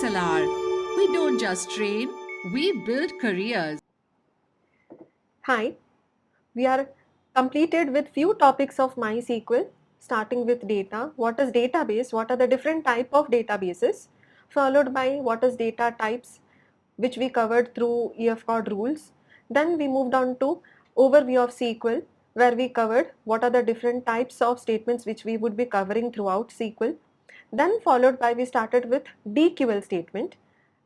ExcelR. We don't just train, we build careers. Hi, we are completed with few topics of MySQL, starting with data. What is database? What are the different type of databases? Followed by what is data types, which we covered through EF code rules. Then we moved on to overview of SQL, where we covered what are the different types of statements which we would be covering throughout SQL. Then followed by we started with DQL statement,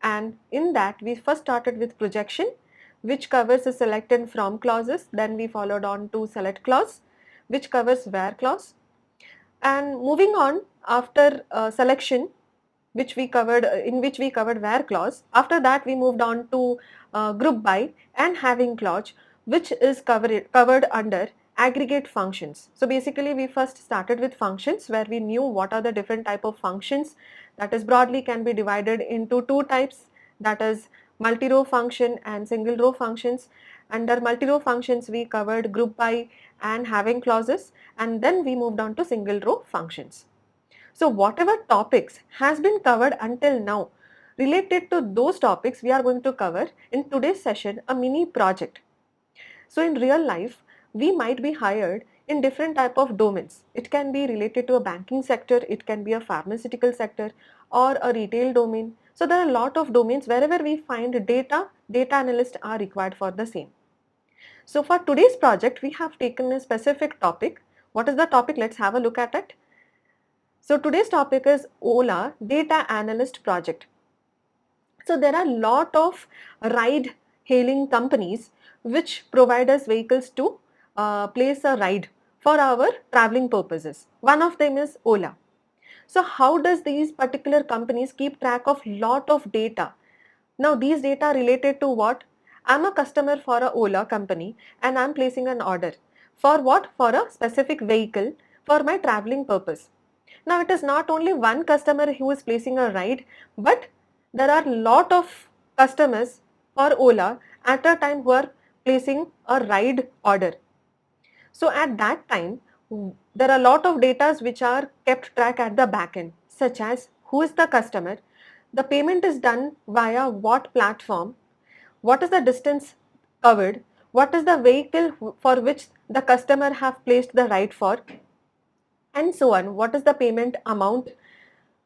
and in that we first started with projection, which covers the select and from clauses. Then we followed on to select clause, which covers where clause, and moving on after selection, which we covered in which we covered where clause. After that we moved on to group by and having clause, which is covered under aggregate functions. So basically we first started with functions, where we knew what are the different type of functions, that is broadly can be divided into two types, that is multi-row function and single row functions. Under multi-row functions we covered group by and having clauses, and then we moved on to single row functions. So whatever topics has been covered until now related to those topics, we are going to cover in today's session a mini project. So in real life, we might be hired in different type of domains. It can be related to a banking sector, it can be a pharmaceutical sector or a retail domain. So there are a lot of domains wherever we find data analysts are required for the same. So for today's project, we have taken a specific topic. What is the topic? Let's have a look at it. So today's topic is Ola Data Analyst Project. So there are a lot of ride hailing companies which provide us vehicles to place a ride for our traveling purposes. One of them is Ola. So how does these particular companies keep track of lot of data? Now these data related to what? I'm a customer for a Ola company and I'm placing an order. For what? For a specific vehicle for my traveling purpose. Now it is not only one customer who is placing a ride, but there are lot of customers for Ola at a time who are placing a ride order. So at that time, there are a lot of data which are kept track at the backend, such as who is the customer, the payment is done via what platform, what is the distance covered, what is the vehicle for which the customer have placed the ride for, and so on. What is the payment amount?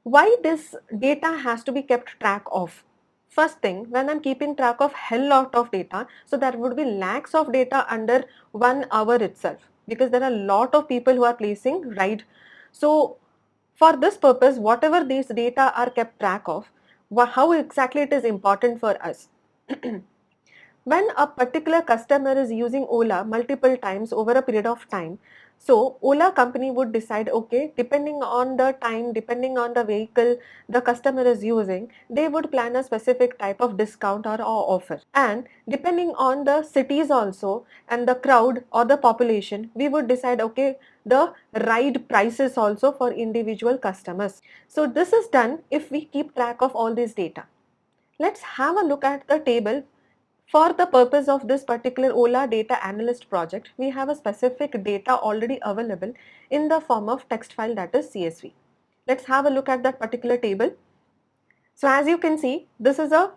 Why this data has to be kept track of? First thing, when I'm keeping track of hell lot of data, so there would be lakhs of data under 1 hour itself, because there are a lot of people who are placing ride. So for this purpose, whatever these data are kept track of, how exactly it is important for us. When a particular customer is using Ola multiple times over a period of time, so Ola company would decide, okay, depending on the time, depending on the vehicle the customer is using, they would plan a specific type of discount or offer. And depending on the cities also and the crowd or the population, we would decide, okay, the ride prices also for individual customers. So this is done if we keep track of all this data. Let's have a look at the table. For the purpose of this particular Ola Data Analyst project, we have a specific data already available in the form of text file, that is CSV. Let's have a look at that particular table. So as you can see, this is a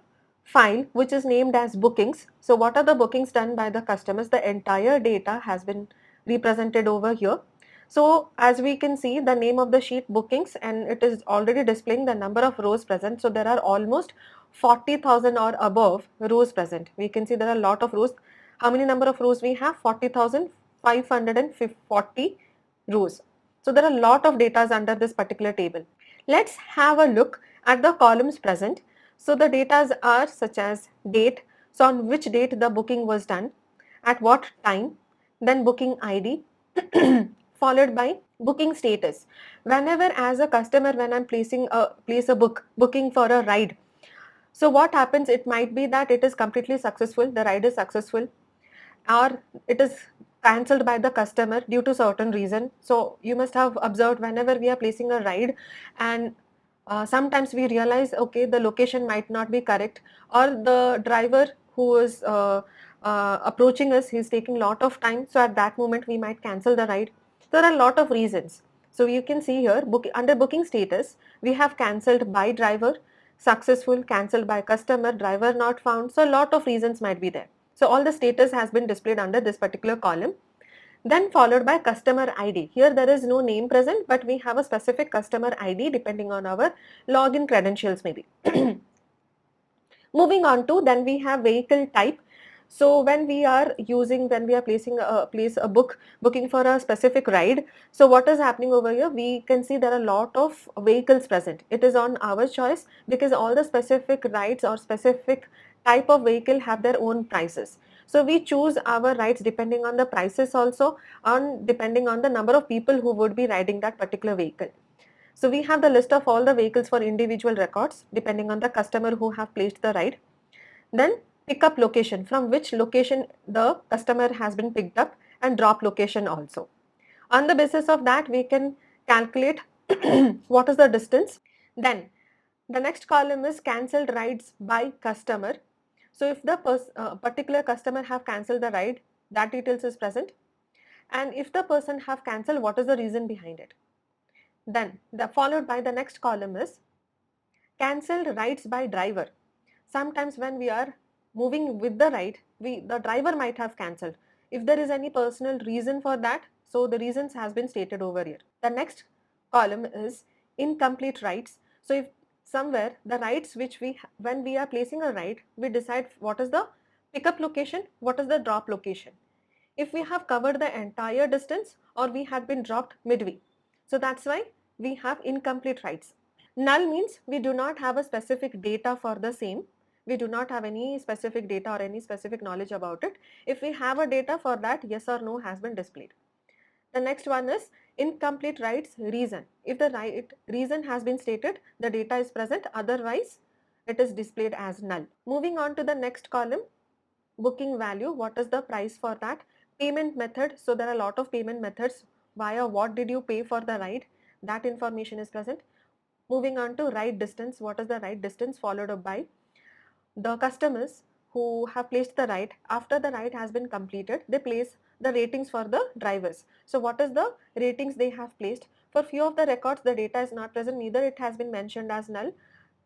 file which is named as bookings. So what are the bookings done by the customers? The entire data has been represented over here. So as we can see, the name of the sheet bookings, and it is already displaying the number of rows present. So there are almost 40,000 or above rows present. We can see there are a lot of rows. How many number of rows we have? 40,540 rows. So there are a lot of data under this particular table. Let's have a look at the columns present. So the data are such as date, so on which date the booking was done, at what time, then booking ID, followed by booking status. Whenever as a customer, when I'm place a booking for a ride, so what happens, it might be that it is completely successful, the ride is successful, or it is cancelled by the customer due to certain reason. So you must have observed, whenever we are placing a ride and sometimes we realize, okay, the location might not be correct, or the driver who is approaching us, he's taking lot of time, so at that moment we might cancel the ride. There are a lot of reasons. So you can see here, under booking status, we have cancelled by driver, successful, cancelled by customer, driver not found. So a lot of reasons might be there. So all the status has been displayed under this particular column. Then followed by customer ID. Here there is no name present, but we have a specific customer ID depending on our login credentials maybe. Moving on to, then we have vehicle type. So when we are placing a booking for a specific ride, so what is happening over here, we can see there are a lot of vehicles present. It is on our choice because all the specific rides or specific type of vehicle have their own prices. So we choose our rides depending on the prices, also on depending on the number of people who would be riding that particular vehicle. So we have the list of all the vehicles for individual records depending on the customer who have placed the ride. Then pickup location, from which location the customer has been picked up, and drop location also. On the basis of that, we can calculate what is the distance. Then the next column is cancelled rides by customer. So if the particular customer have cancelled the ride, that details is present. And if the person have cancelled, what is the reason behind it? Then followed by the next column is cancelled rides by driver. Sometimes when we are moving with the ride, the driver might have cancelled. If there is any personal reason for that, so the reasons has been stated over here. The next column is incomplete rides. So if somewhere the rides which when we are placing a ride, we decide what is the pickup location, what is the drop location. If we have covered the entire distance or we had been dropped midway. So that's why we have incomplete rides. Null means we do not have a specific data for the same. We do not have any specific data or any specific knowledge about it. If we have a data for that, yes or no has been displayed. The next one is incomplete rights reason. If the reason has been stated, the data is present, otherwise it is displayed as null. Moving on to the next column, booking value, what is the price for that? Payment method, so there are a lot of payment methods. Via what did you pay for the ride? That information is present. Moving on to ride distance, what is the ride distance, followed up by the customers who have placed the ride. After the ride has been completed, they place the ratings for the drivers. So what is the ratings they have placed? For few of the records, the data is not present, neither it has been mentioned as null,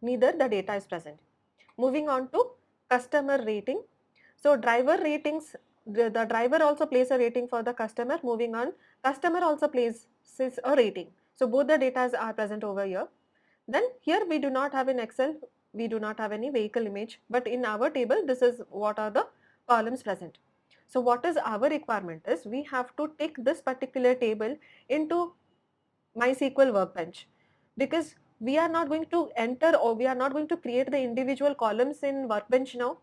neither the data is present. Moving on to customer rating. So driver ratings, the driver also plays a rating for the customer. Moving on, customer also places a rating. So both the data are present over here. Then here we do not have in Excel, we do not have any vehicle image, but in our table this is what are the columns present. So what is our requirement is we have to take this particular table into MySQL workbench, because we are not going to enter or we are not going to create the individual columns in workbench now,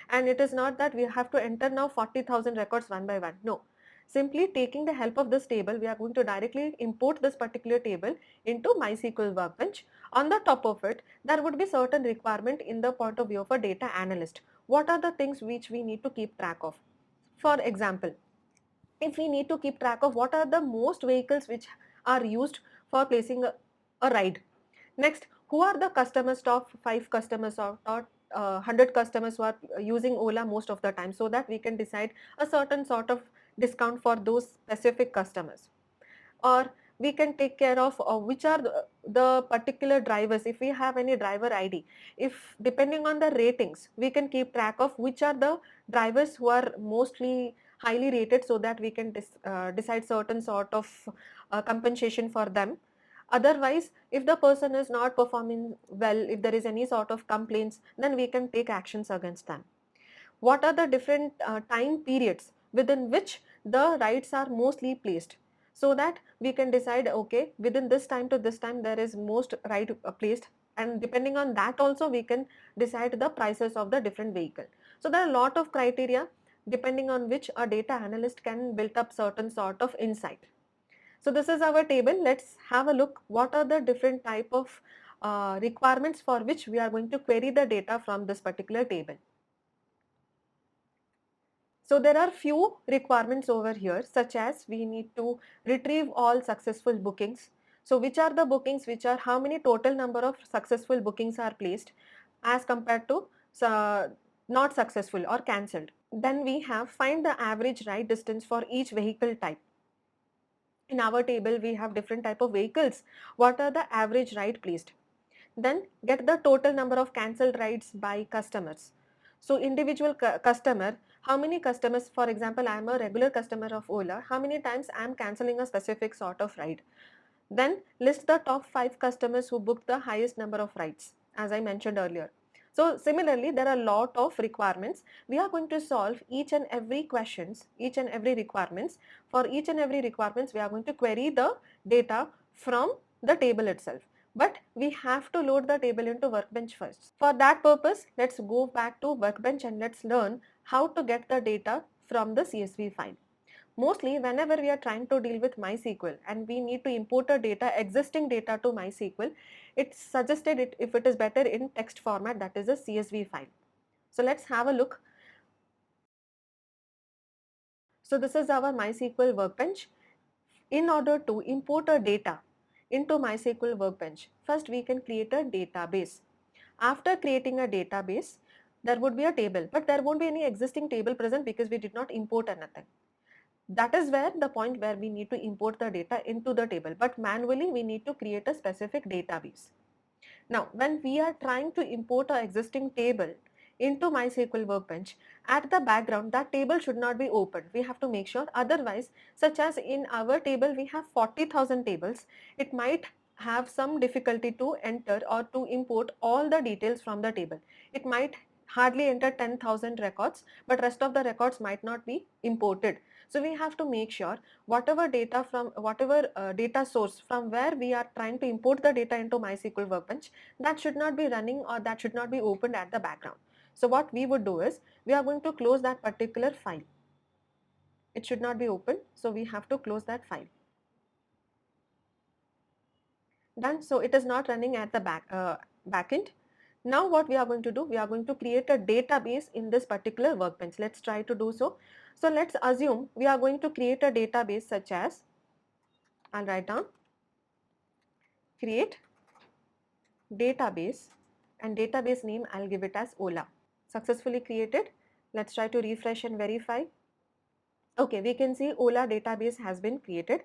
and it is not that we have to enter now 40,000 records one by one. No, simply taking the help of this table, we are going to directly import this particular table into MySQL workbench. On the top of it, there would be certain requirement in the point of view of a data analyst. What are the things which we need to keep track of? For example, if we need to keep track of what are the most vehicles which are used for placing a ride. Next, who are the customers, top 5 customers or top 100 customers who are using Ola most of the time, so that we can decide a certain sort of discount for those specific customers. Or we can take care of which are the particular drivers. If we have any driver ID, if depending on the ratings, we can keep track of which are the drivers who are mostly highly rated, so that we can decide certain sort of compensation for them. Otherwise, if the person is not performing well, if there is any sort of complaints, then we can take actions against them. What are the different time periods within which the rights are mostly placed, so that we can decide, okay, within this time to this time there is most right placed, and depending on that also we can decide the prices of the different vehicle. So there are a lot of criteria depending on which a data analyst can build up certain sort of insight. So this is our table. Let's have a look what are the different type of requirements for which we are going to query the data from this particular table. So there are few requirements over here, such as we need to retrieve all successful bookings. So which are the bookings, which are how many total number of successful bookings are placed as compared to not successful or cancelled. Then we have find the average ride distance for each vehicle type. In our table we have different type of vehicles. What are the average ride placed? Then get the total number of cancelled rides by customers. So individual customer, how many customers, for example, I am a regular customer of Ola, how many times I am cancelling a specific sort of ride. Then list the top 5 customers who booked the highest number of rides, as I mentioned earlier. So similarly, there are a lot of requirements. We are going to solve each and every questions, each and every requirements. For each and every requirements, we are going to query the data from the table itself. But we have to load the table into Workbench first. For that purpose, let's go back to Workbench and let's learn how to get the data from the CSV file. Mostly whenever we are trying to deal with MySQL and we need to import a data, existing data to MySQL, it's suggested if it is better in text format, that is a CSV file. So let's have a look. So this is our MySQL workbench. In order to import a data into MySQL workbench, first we can create a database. After creating a database, there would be a table, but there won't be any existing table present because we did not import anything. That is where the point where we need to import the data into the table, but manually we need to create a specific database. Now, when we are trying to import our existing table into MySQL Workbench, at the background, that table should not be opened. We have to make sure, otherwise, such as in our table, we have 40,000 tables, it might have some difficulty to enter or to import all the details from the table. It might hardly enter 10,000 records, but rest of the records might not be imported. So we have to make sure whatever data from whatever data source from where we are trying to import the data into MySQL Workbench, that should not be running or that should not be opened at the background. So what we would do is we are going to close that particular file. It should not be open, so we have to close that file. Done. So it is not running at the backend. Now what we are going to do, we are going to create a database in this particular workbench. Let's try to do so. So let's assume we are going to create a database such as, I'll write down, create database, and database name I'll give it as Ola. Successfully created. Let's try to refresh and verify. Okay, we can see Ola database has been created.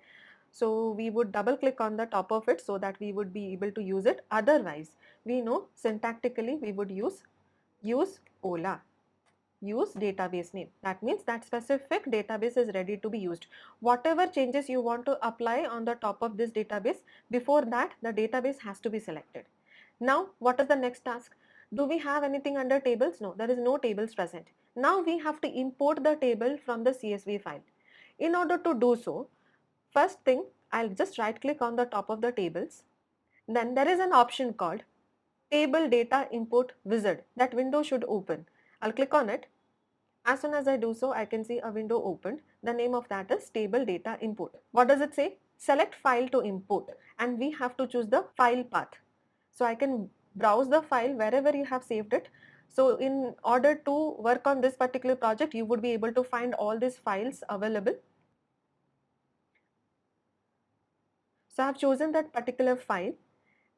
So we would double click on the top of it so that we would be able to use it. Otherwise, we know syntactically we would use Ola, use database name. That means that specific database is ready to be used. Whatever changes you want to apply on the top of this database, before that the database has to be selected. Now what is the next task? Do we have anything under tables? No, there is no tables present. Now we have to import the table from the CSV file. In order to do so, first thing, I'll just right click on the top of the tables. Then there is an option called Table Data Import Wizard. That window should open. I'll click on it. As soon as I do so, I can see a window opened. The name of that is Table Data Import. What does it say? Select file to import, and we have to choose the file path. So I can browse the file wherever you have saved it. So in order to work on this particular project, you would be able to find all these files available. So I have chosen that particular file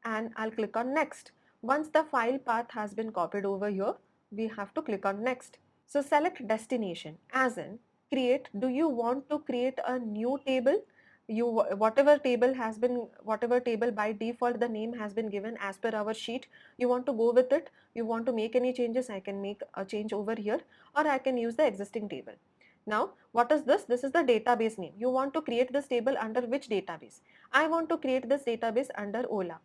and I'll click on next. Once the file path has been copied over here, we have to click on next. So select destination, as in create, do you want to create a new table? Whatever table by default the name has been given as per our sheet, you want to go with it, you want to make any changes, I can make a change over here, or I can use the existing table. Now what is this? This is the database name. You want to create this table under which database? I want to create this database under Ola.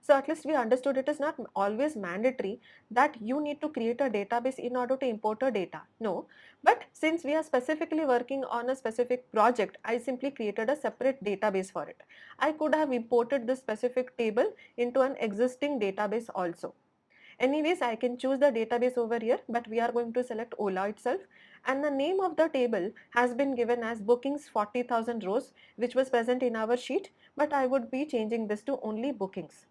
So at least we understood it is not always mandatory that you need to create a database in order to import a data. No, but since we are specifically working on a specific project, I simply created a separate database for it. I could have imported this specific table into an existing database also. Anyways, I can choose the database over here, but we are going to select Ola itself, and the name of the table has been given as bookings 40,000 rows, which was present in our sheet, but I would be changing this to only bookings.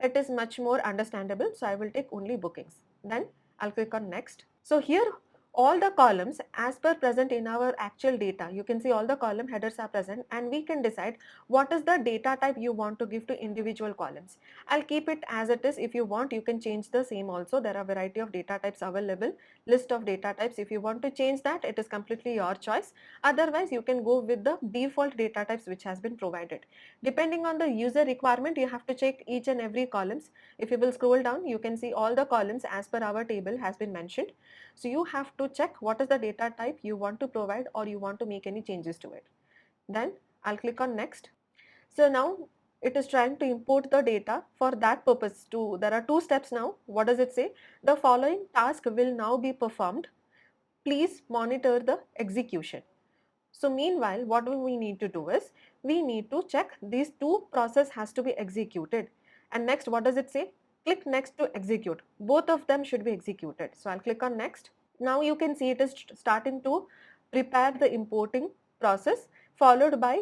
It is much more understandable, so I will take only bookings. Then I'll click on next. So here all the columns as per present in our actual data. You can see all the column headers are present, and we can decide what is the data type you want to give to individual columns. I'll keep it as it is. If you want, you can change the same also. There are variety of data types available, list of data types. If you want to change that, it is completely your choice. Otherwise, you can go with the default data types which has been provided. Depending on the user requirement, you have to check each and every columns. If you will scroll down, you can see all the columns as per our table has been mentioned. So you have to check what is the data type you want to provide or you want to make any changes to it. Then I'll click on next. So now it is trying to import the data. For that purpose too, there are two steps now. What does it say? The following task will now be performed. Please monitor the execution. So meanwhile, what do we need to do is, we need to check these two process has to be executed. And next, what does it say? Click next to execute. Both of them should be executed. So I'll click on next. Now you can see it is starting to prepare the importing process, followed by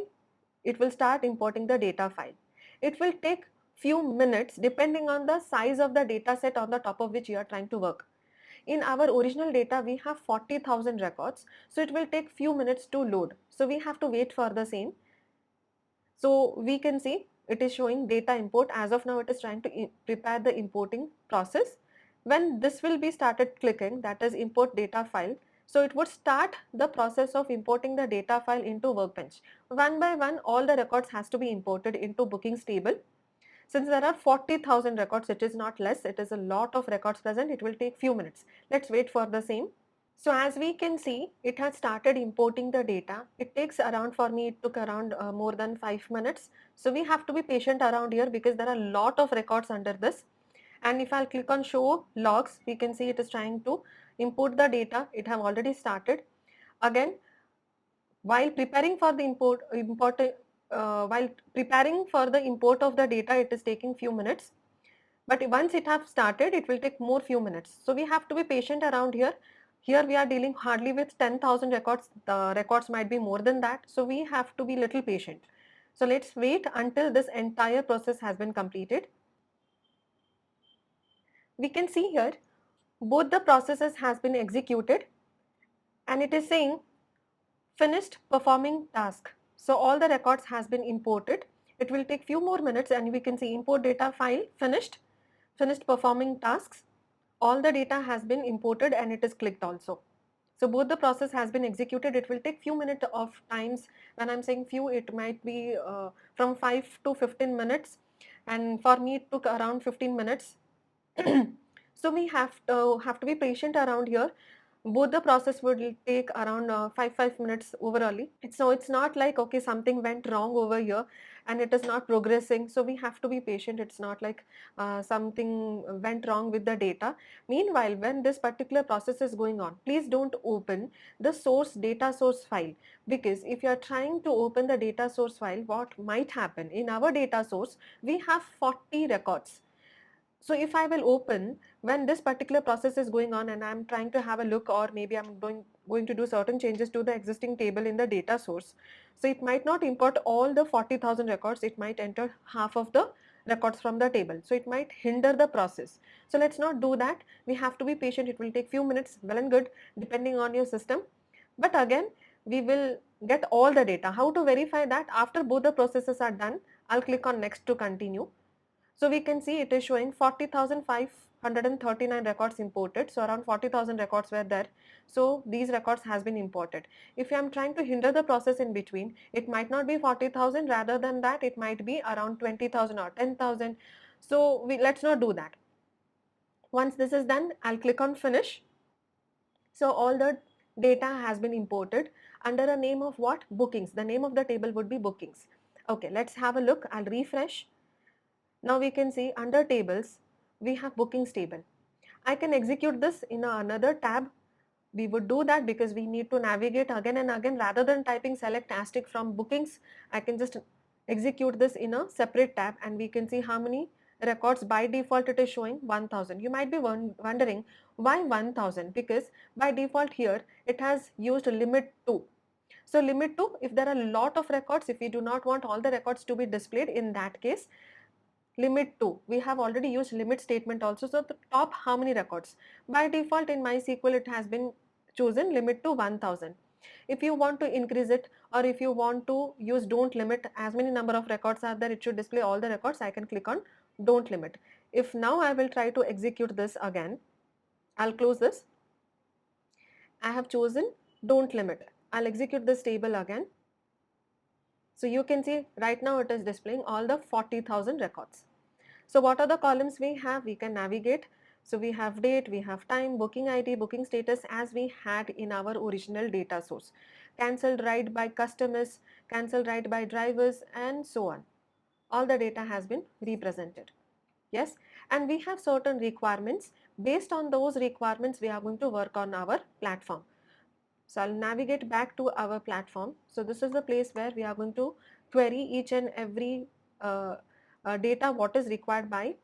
it will start importing the data file. It will take few minutes depending on the size of the data set on the top of which you are trying to work. In our original data, we have 40,000 records, so it will take few minutes to load. So we have to wait for the same. So we can see it is showing data import. As of now, it is trying to prepare the importing process. When this will be started clicking, that is import data file, so it would start the process of importing the data file into Workbench. One by one, all the records has to be imported into bookings table. Since there are 40,000 records, it is not less, it is a lot of records present. It will take few minutes. Let's wait for the same. So as we can see, it has started importing the data. It takes around, for me, it took around more than 5 minutes. So we have to be patient around here because there are a lot of records under this. And if I'll click on show logs, we can see it is trying to import the data. It have already started. Again, while preparing for the while preparing for the import of the data, it is taking few minutes. But once it have started, it will take more few minutes. So we have to be patient around here. Here we are dealing hardly with 10,000 records. The records might be more than that. So we have to be little patient. So let's wait until this entire process has been completed. We can see here both the processes has been executed, and it is saying finished performing task. So all the records has been imported. It will take few more minutes, and we can see import data file finished performing tasks. All the data has been imported and it is clicked also. So both the process has been executed. It will take few minutes of times. When I'm saying few, it might be from 5 to 15 minutes, and for me it took around 15 minutes. So we have to be patient around here. Both the process would take around 5 minutes overall. So it's not like, okay, something went wrong over here and it is not progressing. So we have to be patient. It's not like something went wrong with the data. Meanwhile, when this particular process is going on, please don't open the source data source file, because if you are trying to open the data source file, what might happen, in our data source we have 40 records. So if I will open when this particular process is going on and I'm trying to have a look, or maybe I'm going to do certain changes to the existing table in the data source, so it might not import all the 40,000 records, it might enter half of the records from the table. So it might hinder the process. So let's not do that. We have to be patient. It will take few minutes, well and good, depending on your system. But again, we will get all the data. How to verify that? After both the processes are done, I'll click on next to continue. So we can see it is showing 40,539 records imported. So around 40,000 records were there. So these records has been imported. If I am trying to hinder the process in between, it might not be 40,000, rather than that it might be around 20,000 or 10,000. So let's not do that. Once this is done, I'll click on finish. So all the data has been imported under a name of what? Bookings. The name of the table would be bookings. Okay, let's have a look. I'll refresh. Now we can see under tables, we have bookings table. I can execute this in another tab. We would do that because we need to navigate again and again. Rather than typing select asterisk from bookings, I can just execute this in a separate tab, and we can see how many records. By default it is showing 1000. You might be wondering why 1000, because by default here it has used limit to. So limit to, if there are a lot of records, if we do not want all the records to be displayed, in that case limit to, we have already used limit statement also. So the top how many records, by default in MySQL it has been chosen limit to 1000. If you want to increase it, or if you want to use don't limit, as many number of records are there, it should display all the records, I can click on don't limit. If now I will try to execute this again, I'll close this. I have chosen don't limit. I'll execute this table again. So you can see right now it is displaying all the 40,000 records. So what are the columns we have? We can navigate. So we have date, we have time, booking ID, booking status as we had in our original data source. Cancelled ride by customers, cancelled ride by drivers, and so on. All the data has been represented. Yes, and we have certain requirements. Based on those requirements, we are going to work on our platform. So I'll navigate back to our platform. So this is the place where we are going to query each and every data what is required by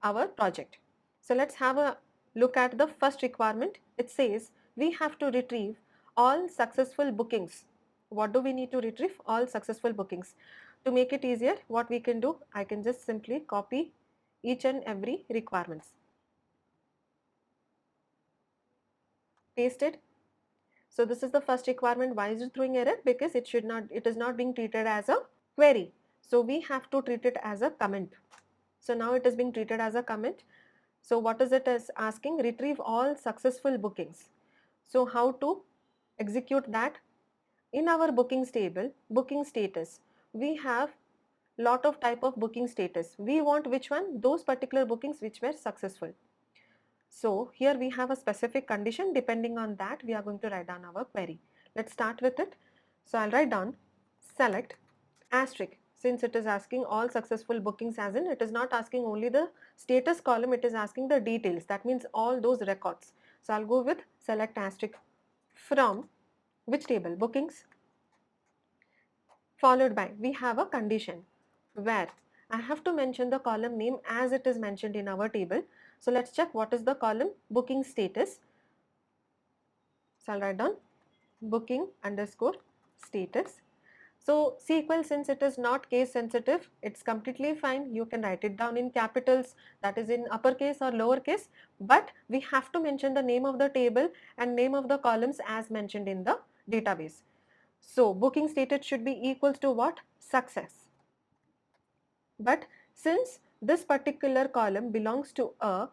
our project. So let's have a look at the first requirement. It says we have to retrieve all successful bookings. What do we need to retrieve? All successful bookings. To make it easier, what we can do, I can just simply copy each and every requirements. Paste it. So this is the first requirement. Why is it throwing error? Because it is not being treated as a query. So we have to treat it as a comment. So now it is being treated as a comment. So what is it is asking? Retrieve all successful bookings. So how to execute that? In our bookings table, booking status, we have lot of type of booking status. We want which one? Those particular bookings which were successful. So here we have a specific condition. Depending on that, we are going to write down our query. Let's start with it. So I'll write down select asterisk, since it is asking all successful bookings, as in it is not asking only the status column, it is asking the details. That means all those records. So I'll go with select asterisk from which table? Bookings, followed by we have a condition where I have to mention the column name as it is mentioned in our table. So let's check what is the column booking status. So I'll write down booking underscore status. So SQL, since it is not case sensitive, it's completely fine. You can write it down in capitals, that is in uppercase or lowercase, but we have to mention the name of the table and name of the columns as mentioned in the database. So booking status should be equals to what? Success. But since this particular column belongs to a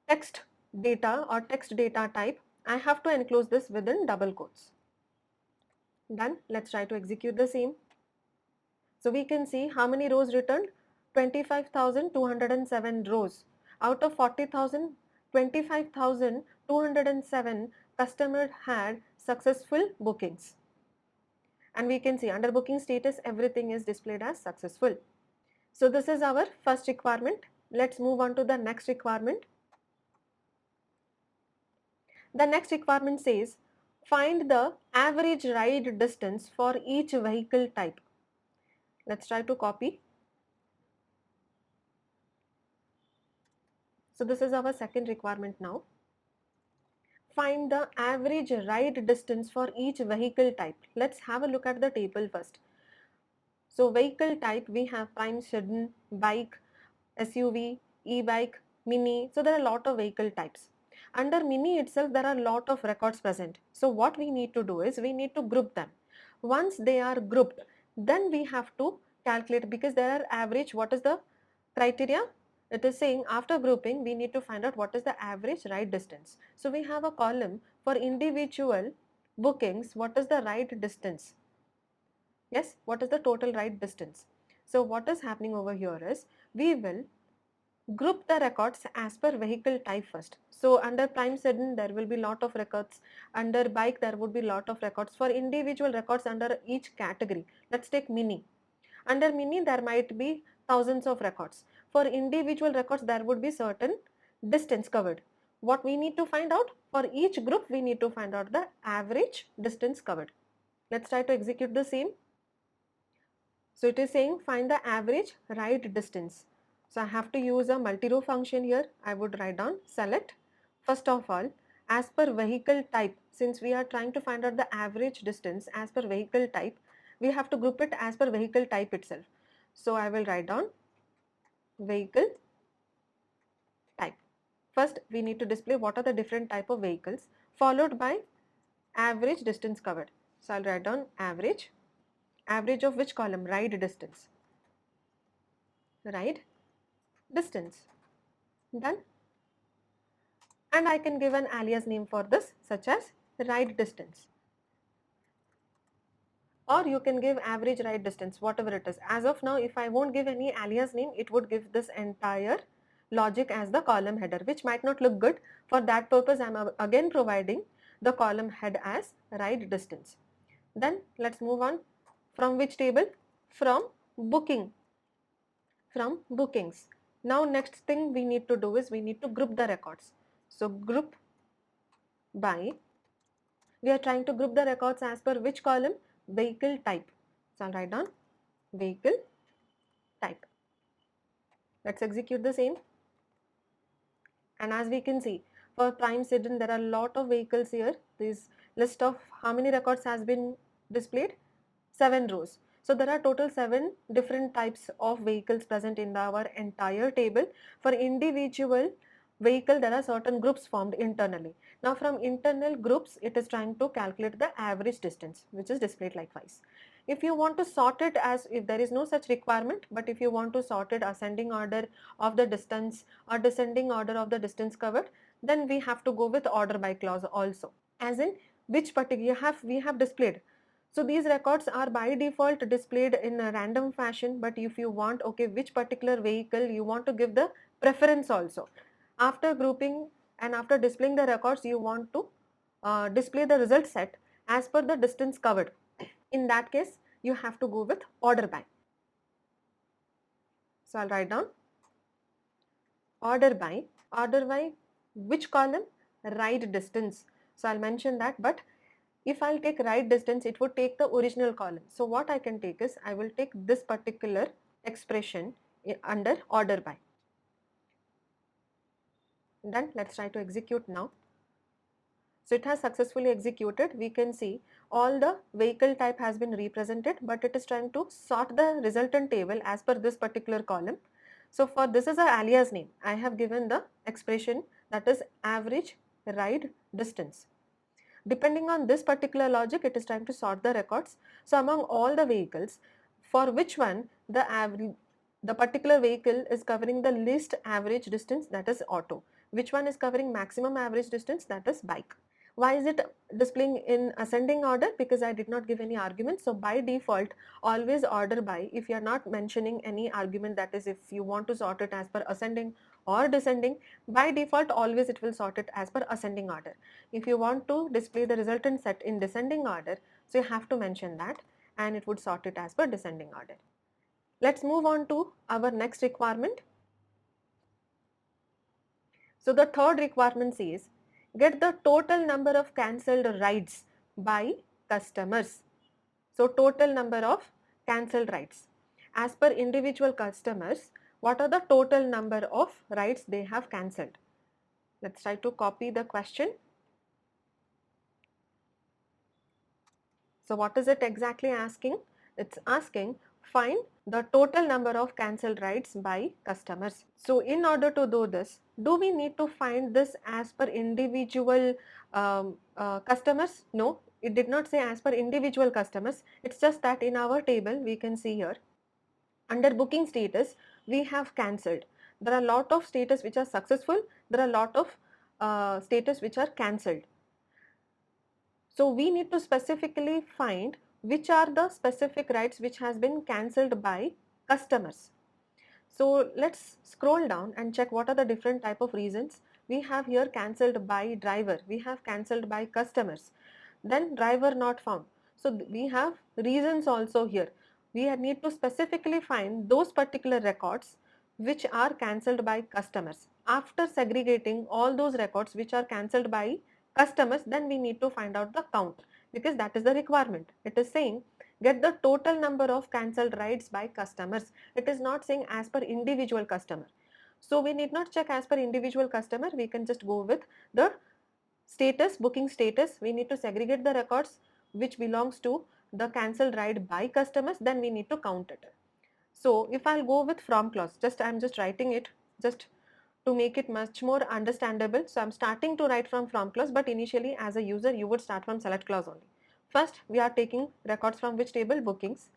text data or text data type, I have to enclose this within double quotes. Done. Let's try to execute the same. So we can see how many rows returned? 25,207 rows. Out of 40,000, 25,207 customers had successful bookings. And we can see under booking status, everything is displayed as successful. So this is our first requirement. Let's move on to the next requirement. The next requirement says, find the average ride distance for each vehicle type. Let's try to copy. So this is our second requirement now. Find the average ride distance for each vehicle type. Let's have a look at the table first. So vehicle type, we have prime, sedan, bike, SUV, e-bike, mini. So there are a lot of vehicle types. Under mini itself, there are a lot of records present. So what we need to do is we need to group them. Once they are grouped, then we have to calculate, because there are average. What is the criteria? It is saying after grouping, we need to find out what is the average ride distance. So we have a column for individual bookings. What is the ride distance? Yes, what is the total ride distance? So what is happening over here is we will group the records as per vehicle type first. So under prime sedan there will be lot of records, under bike there would be lot of records. For individual records under each category, let's take mini. Under mini there might be thousands of records. For individual records there would be certain distance covered. What we need to find out? For each group we need to find out the average distance covered. Let's try to execute the same. So it is saying find the average ride distance. So I have to use a multi-row function here. I would write down select, first of all, as per vehicle type. Since we are trying to find out the average distance as per vehicle type, we have to group it as per vehicle type itself. So I will write down vehicle type. First we need to display what are the different type of vehicles, followed by average distance covered. So I'll write down average. Average of which column? Ride distance. Ride distance. Done. And I can give an alias name for this, such as ride distance. Or you can give average ride distance, whatever it is. As of now, if I won't give any alias name, it would give this entire logic as the column header, which might not look good. For that purpose, I'm again providing the column head as ride distance. Then let's move on. From which table? From booking. From bookings. Now next thing we need to do is we need to group the records. So group by, we are trying to group the records as per which column? Vehicle type. So I'll write down vehicle type. Let's execute the same. And as we can see, for prime citizen, there are a lot of vehicles here. This list of how many records has been displayed? 7 rows. So there are total 7 different types of vehicles present in our entire table. For individual vehicle, there are certain groups formed internally. Now from internal groups, it is trying to calculate the average distance, which is displayed likewise. If you want to sort it, as if there is no such requirement, but if you want to sort it ascending order of the distance or descending order of the distance covered, then we have to go with order by clause also, as in which particular we have displayed. So these records are by default displayed in a random fashion, but if you want, okay, which particular vehicle you want to give the preference also. After grouping and after displaying the records, you want to display the result set as per the distance covered. In that case, you have to go with order by. So I'll write down order by. Order by which column? Ride distance. So I'll mention that, but if I'll take ride distance, it would take the original column. So what I can take is, I will take this particular expression under order by. Done. Let's try to execute now. So it has successfully executed. We can see all the vehicle type has been represented, but it is trying to sort the resultant table as per this particular column. So for this is a alias name, I have given the expression that is average ride distance. Depending on this particular logic, it is trying to sort the records. So among all the vehicles, for which one the particular vehicle is covering the least average distance, that is auto. Which one is covering maximum average distance, that is bike. Why is it displaying in ascending order? Because I did not give any argument. So by default, always order by, if you are not mentioning any argument, that is if you want to sort it as per ascending or descending, by default always it will sort it as per ascending order. If you want to display the resultant set in descending order, so you have to mention that, and it would sort it as per descending order. Let's move on to our next requirement. So the third requirement says, get the total number of cancelled rides by customers. So total number of cancelled rides. As per individual customers, what are the total number of rides they have cancelled? Let's try to copy the question. So what is it exactly asking? It's asking, find the total number of cancelled rides by customers. So in order to do this, do we need to find this as per individual customers? No, it did not say as per individual customers. It's just that in our table we can see here under booking status we have cancelled. There are a lot of status which are successful. There are a lot of status which are cancelled. So we need to specifically find which are the specific rights which has been cancelled by customers. So let's scroll down and check what are the different type of reasons. We have here cancelled by driver, we have cancelled by customers, then driver not found. So we have reasons also here. We need to specifically find those particular records which are cancelled by customers. After segregating all those records which are cancelled by customers, then we need to find out the count, because that is the requirement. It is saying get the total number of cancelled rides by customers. It is not saying as per individual customer. So we need not check as per individual customer. We can just go with the status, booking status. We need to segregate the records which belongs to the cancelled ride by customers, then we need to count it. So if I'll go with from clause, I'm just writing it just to make it much more understandable. So I'm starting to write from clause, but initially as a user you would start from select clause only. First we are taking records from which table? Bookings.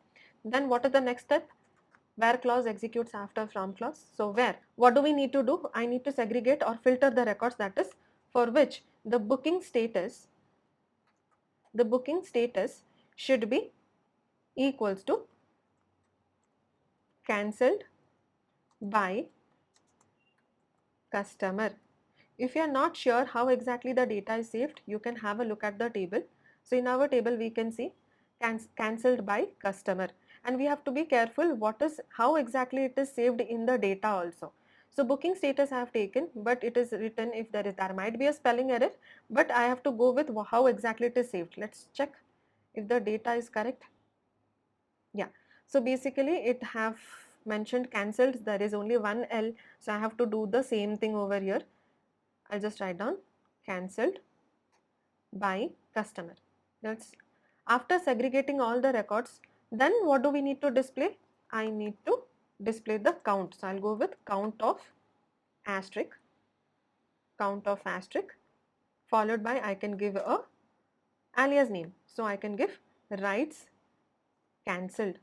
Then what is the next step? Where clause executes after from clause. So where, what do we need to do? I need to segregate or filter the records, that is for which the booking status should be equals to cancelled by customer. If you are not sure how exactly the data is saved, you can have a look at the table. So in our table we can see cancelled by customer, and we have to be careful how exactly it is saved in the data also. So booking status I have taken, but it is written, if there might be a spelling error, but I have to go with how exactly it is saved. Let's check if the data is correct. Yeah, so basically it have mentioned cancelled, there is only one L, so I have to do the same thing over here. I'll just write down cancelled by customer. That's after segregating all the records. Then what do we need to display? I need to display the count. So I'll go with asterisk, count of asterisk, followed by I can give a alias name. So I can give writes cancelled.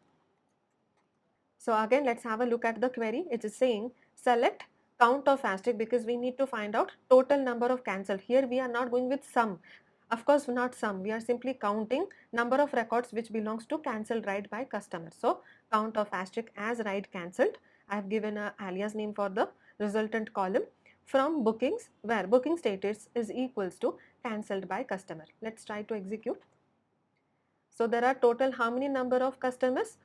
So again let's have a look at the query. It is saying select count of asterisk because we need to find out total number of cancelled. Here we are not going with sum. Of course not sum, we are simply counting number of records which belongs to cancelled write by customer. So count of asterisk as write cancelled. I have given a alias name for the resultant column from bookings, where booking status is equals to cancelled by customer. Let's try to execute. So there are total how many number of customers?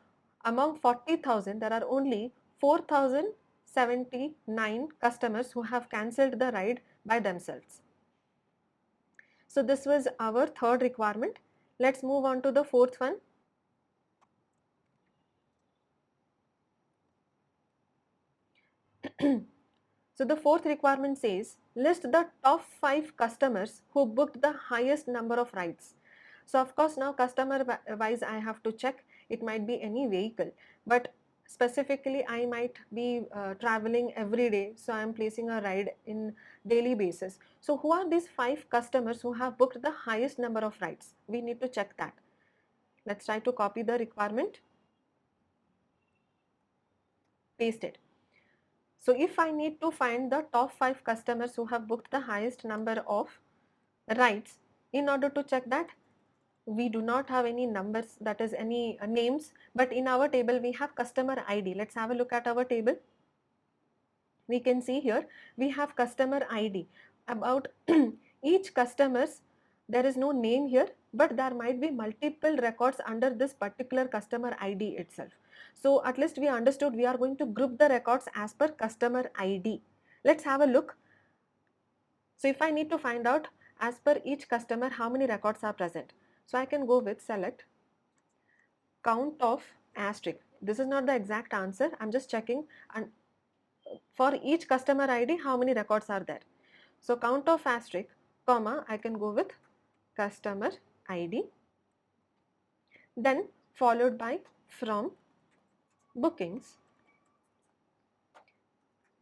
Among 40,000, there are only 4,079 customers who have cancelled the ride by themselves. So this was our third requirement. Let's move on to the fourth one. So the fourth requirement says list the top 5 customers who booked the highest number of rides. So of course now customer wise I have to check, it might be any vehicle, but specifically I might be traveling every day, so I am placing a ride in daily basis. So who are these 5 customers who have booked the highest number of rides? We need to check that. Let's try to copy the requirement, paste it. So if I need to find the top 5 customers who have booked the highest number of rides, in order to check that, we do not have any numbers, that is any names, but in our table we have customer ID. Let's have a look at our table. We can see here we have customer ID. About each customers, there is no name here, but there might be multiple records under this particular customer ID itself. So at least we understood we are going to group the records as per customer ID. Let's have a look. So if I need to find out as per each customer how many records are present, so I can go with select count of asterisk. This is not the exact answer, I'm just checking, and for each customer ID how many records are there. So count of asterisk comma, I can go with customer ID, then followed by from bookings,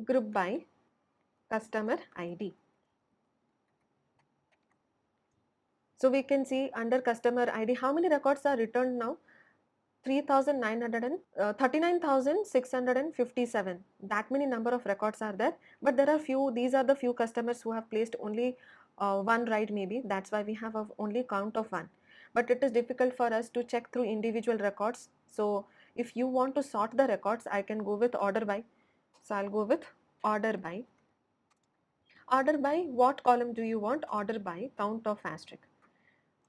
group by customer ID. So we can see under customer ID how many records are returned now. 39,657. That many number of records are there, but there are few, these are the few customers who have placed only one ride maybe, that's why we have only count of one. But it is difficult for us to check through individual records. So if you want to sort the records, I can go with order by. So I'll go with order by. Order by what column do you want? Order by count of asterisk.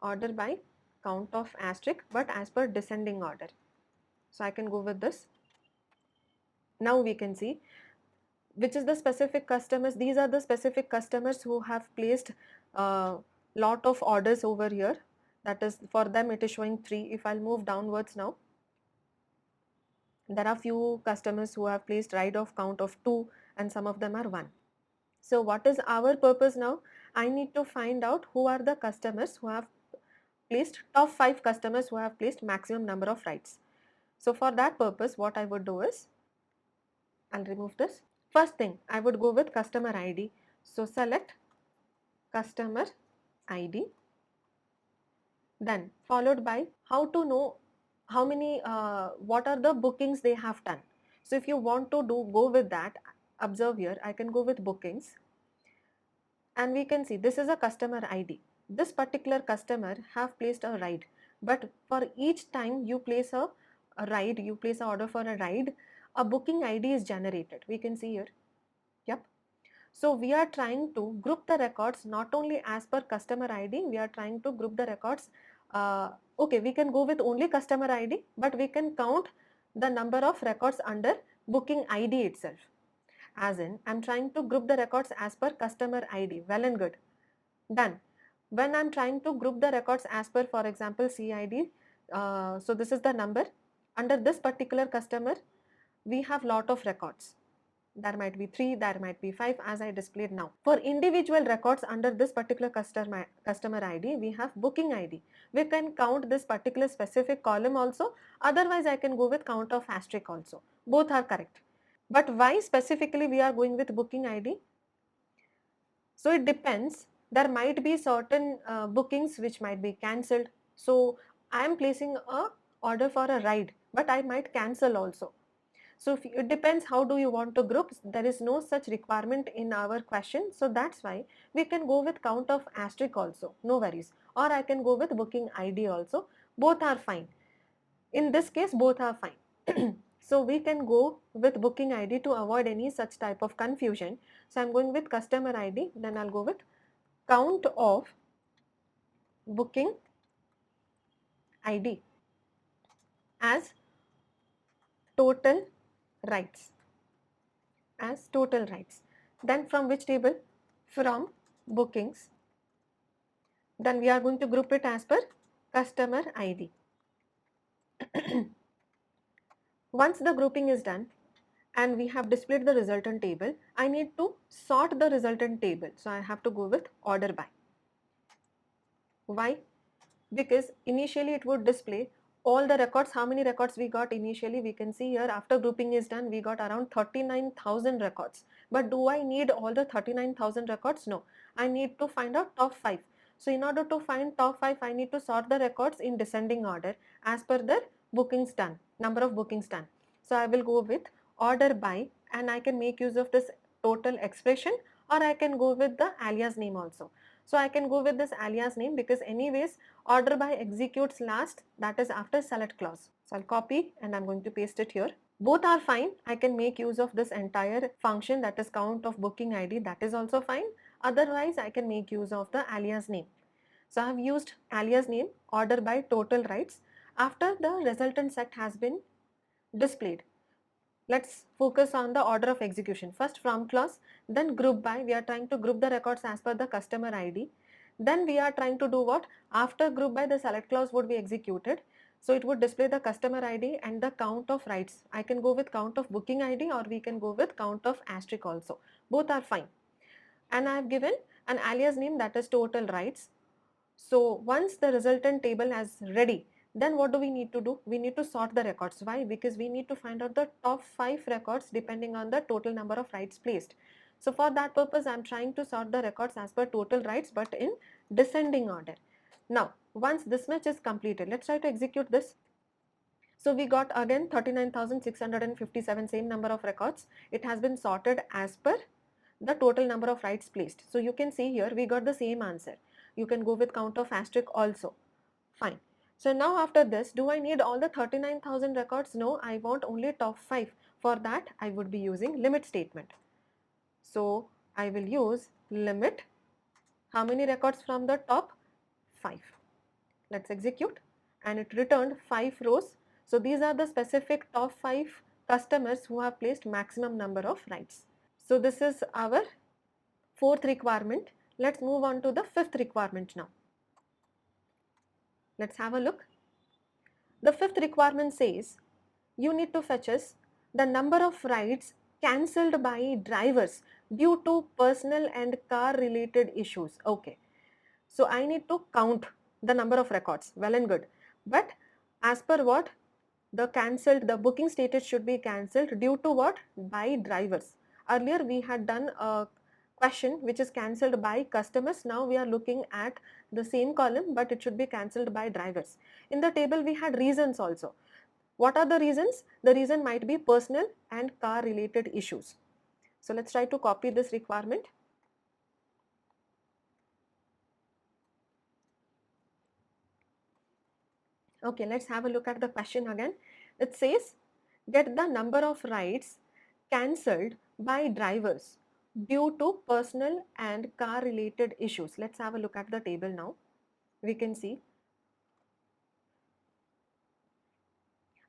Order by count of asterisk, but as per descending order. So I can go with this. Now we can see which is the specific customers. These are the specific customers who have placed lot of orders over here. That is, for them it is showing 3. If I'll move downwards now, there are few customers who have placed ride of count of 2 and some of them are 1. So what is our purpose now? I need to find out who are the customers who have placed, top 5 customers who have placed maximum number of rides. So for that purpose what I would do is, I'll remove this. First thing, I would go with customer ID. So select customer ID, then followed by how to know how many, what are the bookings they have done. So if you want to go with that, observe here, I can go with bookings, and we can see this is a customer ID. This particular customer have placed a ride, but for each time you place a ride, you place an order for a ride, a booking ID is generated. We can see here. Yep. So we are trying to group the records not only as per customer ID, we are trying to group the records. Okay, we can go with only customer ID, but we can count the number of records under booking ID itself. As in, I'm trying to group the records as per customer ID. Well and good. Done. When I'm trying to group the records as per, for example, CID, so this is the number. Under this particular customer, we have lot of records. There might be 3, there might be 5, as I displayed now. For individual records under this particular customer ID, we have booking ID. We can count this particular specific column also. Otherwise, I can go with count of asterisk also. Both are correct. But why specifically we are going with booking ID? So it depends. There might be certain bookings which might be cancelled. So I am placing a order for a ride, but I might cancel also. So it depends how do you want to group. There is no such requirement in our question. So that's why we can go with count of asterisk also. No worries. Or I can go with booking ID also. Both are fine. In this case, both are fine. So we can go with booking ID to avoid any such type of confusion. So I'm going with customer ID, then I'll go with count of booking ID as total rights. As total rights. Then from which table? From bookings. Then we are going to group it as per customer ID. Once the grouping is done, and we have displayed the resultant table, I need to sort the resultant table. So I have to go with order by. Why? Because initially it would display all the records, how many records we got initially. We can see here after grouping is done, we got around 39,000 records. But do I need all the 39,000 records? No, I need to find out top 5. So in order to find top 5, I need to sort the records in descending order as per the bookings done, number of bookings done. So I will go with order by, and I can make use of this total expression, or I can go with the alias name also. So I can go with this alias name because anyways order by executes last, that is after select clause. So I'll copy and I'm going to paste it here. Both are fine. I can make use of this entire function, that is count of booking ID, that is also fine. Otherwise I can make use of the alias name. So I have used alias name order by total rights after the resultant set has been displayed. Let's focus on the order of execution. First from clause, then group by. We are trying to group the records as per the customer ID. Then we are trying to do what? After group by, the select clause would be executed. So it would display the customer ID and the count of rights. I can go with count of booking ID, or we can go with count of asterisk also. Both are fine. And I have given an alias name, that is total rights. So once the resultant table is ready, then what do we need to do? We need to sort the records. Why? Because we need to find out the top 5 records depending on the total number of rights placed. So for that purpose, I am trying to sort the records as per total rights, but in descending order. Now, once this much is completed, let's try to execute this. So we got again 39,657, same number of records. It has been sorted as per the total number of rights placed. So you can see here we got the same answer. You can go with count of asterisk also. Fine. So now after this, do I need all the 39,000 records? No, I want only top 5. For that, I would be using limit statement. So I will use limit. How many records from the top? 5. Let's execute, and it returned 5 rows. So these are the specific top 5 customers who have placed maximum number of rights. So this is our 4th requirement. Let's move on to the 5th requirement now. Let's have a look. The 5th requirement says you need to fetch us the number of rides cancelled by drivers due to personal and car related issues. Okay. So I need to count the number of records. Well and good. But as per what? The booking status should be cancelled due to what? By drivers. Earlier we had done a question which is cancelled by customers. Now we are looking at the same column, but it should be cancelled by drivers. In the table we had reasons also. What are the reasons? The reason might be personal and car related issues. So let's try to copy this requirement. Okay, let's have a look at the question again. It says, get the number of rides cancelled by drivers due to personal and car related issues. Let's have a look at the table now. We can see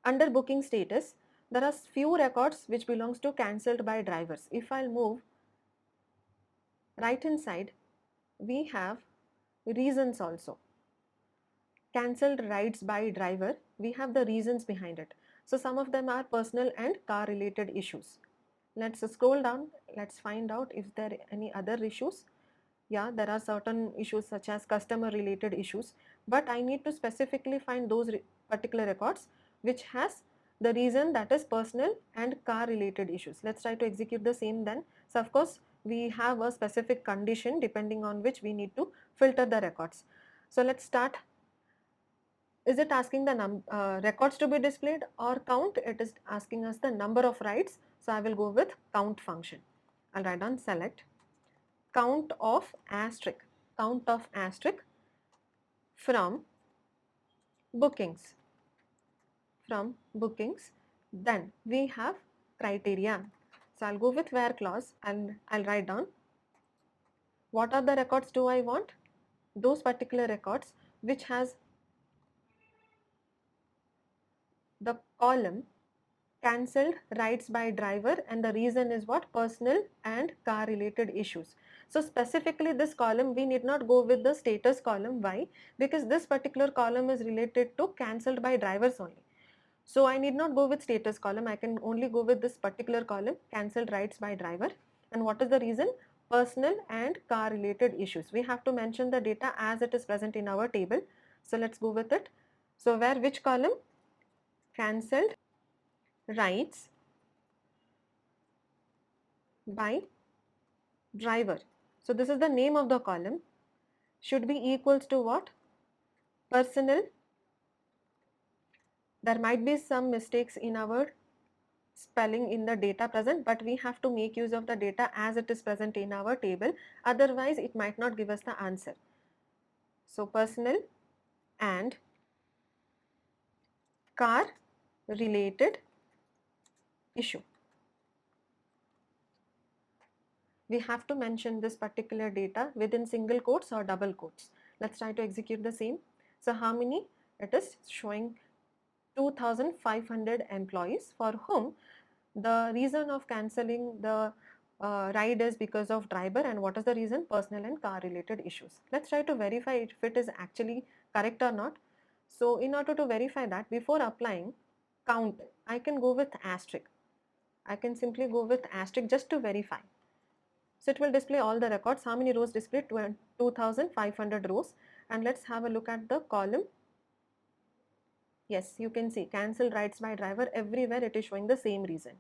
under booking status, there are few records which belongs to cancelled by drivers. If I'll move right hand side, we have reasons also. Cancelled rides by driver, we have the reasons behind it. So some of them are personal and car related issues. Let's scroll down. Let's find out if there are any other issues. Yeah, there are certain issues such as customer related issues, but I need to specifically find those particular records which has the reason that is personal and car related issues. Let's try to execute the same then. So of course we have a specific condition depending on which we need to filter the records. So let's start. Is it asking the records to be displayed or count? It is asking us the number of rides. So I will go with count function. I'll write down select count of asterisk from bookings. Then we have criteria. So I'll go with where clause and I'll write down what are the records do I want? Those particular records which has the column cancelled rides by driver, and the reason is what? Personal and car related issues. So specifically this column we need not go with the status column. Why? Because this particular column is related to cancelled by drivers only. So I need not go with status column, I can only go with this particular column, cancelled rides by driver. And what is the reason? Personal and car related issues. We have to mention the data as it is present in our table. So let's go with it. So where which column? Cancelled rides by driver. So this is the name of the column, should be equals to what? Personal. There might be some mistakes in our spelling in the data present, but we have to make use of the data as it is present in our table, otherwise it might not give us the answer. So personal and car related issue. We have to mention this particular data within single quotes or double quotes. Let's try to execute the same. So how many? It is showing 2,500 employees for whom the reason of cancelling the ride is because of driver, and what is the reason? Personal and car related issues. Let's try to verify if it is actually correct or not. So in order to verify that, before applying count, I can go with asterisk. I can simply go with asterisk just to verify. So it will display all the records. How many rows displayed? 2,500 rows. And let's have a look at the column. Yes, you can see cancel rides by driver, everywhere it is showing the same reason.